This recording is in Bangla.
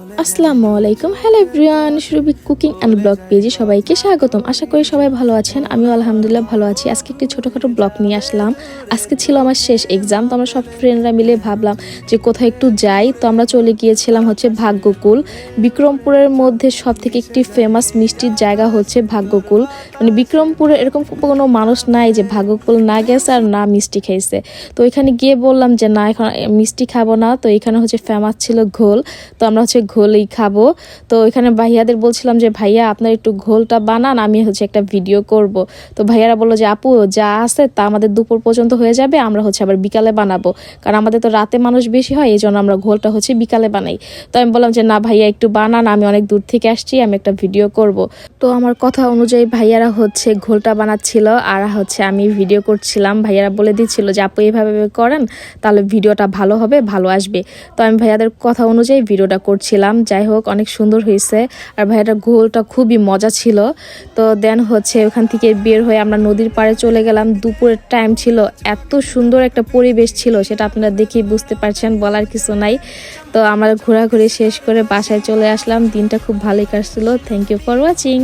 আসসালামু আলাইকুম, hello everyone, Surabhi cooking and blog পেজে সবাইকে স্বাগতম। আশা করি সবাই ভালো আছেন, আমিও আলহামদুলিল্লাহ ভালো আছি। আজকে একটি ছোটোখাটো ব্লগ নিয়ে আসলাম। আজকে ছিল আমার শেষ এক্সাম, তো আমরা সব ফ্রেন্ডরা মিলে ভাবলাম যে কোথাও একটু যাই। তো আমরা চলে গিয়েছিলাম হচ্ছে ভাগ্যকুল। বিক্রমপুরের মধ্যে সব থেকে একটি ফেমাস মিষ্টির জায়গা হচ্ছে ভাগ্যকুল। মানে বিক্রমপুরে এরকম কোনো মানুষ নাই যে ভাগ্যকুল না গেছে আর না মিষ্টি খাইছে। তো এখানে গিয়ে বললাম যে না, এখন মিষ্টি খাবো না। তো এখানে হচ্ছে ফেমাস ছিল ঘোল, তো আমরা হচ্ছে ঘোলই খাবো। তো এখানে ভাইয়াদের বলছিলাম যে ভাইয়া আপনার একটু ঘোলটা বানান, আমি হচ্ছে একটা ভিডিও করব। তো ভাইয়ারা বললো যে আপু যা আছে তা আমাদের দুপুর পর্যন্ত হয়ে যাবে, আমরা হচ্ছে আবার বিকালে বানাবো, কারণ আমাদের তো রাতে মানুষ বেশি হয়, এই জন্য আমরা ঘোলটা হচ্ছে বিকালে বানাই। তো আমি বললাম যে না ভাইয়া একটু বানান, আমি অনেক দূর থেকে আসছি, আমি একটা ভিডিও করব। তো আমার কথা অনুযায়ী ভাইয়ারা হচ্ছে ঘোলটা বানাচ্ছিল আর হচ্ছে আমি ভিডিও করছিলাম। ভাইয়ারা বলে দিচ্ছিল যে আপু এইভাবে করেন তাহলে ভিডিওটা ভালো হবে, ভালো আসবে। তো আমি ভাইয়াদের কথা অনুযায়ী ভিডিওটা করছিলাম। যাই হোক, অনেক সুন্দর হয়েছে আর ভাইয়াটার ঘোলটা খুবই মজা ছিল। তো দেন হচ্ছে ওখান থেকে বের হয়ে আমরা নদীর পাড়ে চলে গেলাম। দুপুরের টাইম ছিল, এত সুন্দর একটা পরিবেশ ছিল, সেটা আপনারা দেখেই বুঝতে পারছেন, বলার কিছু নাই। তো আমরা ঘোরাঘুরি শেষ করে বাসায় চলে আসলাম। দিনটা খুব ভালোই কাটছিল। Thank you for watching.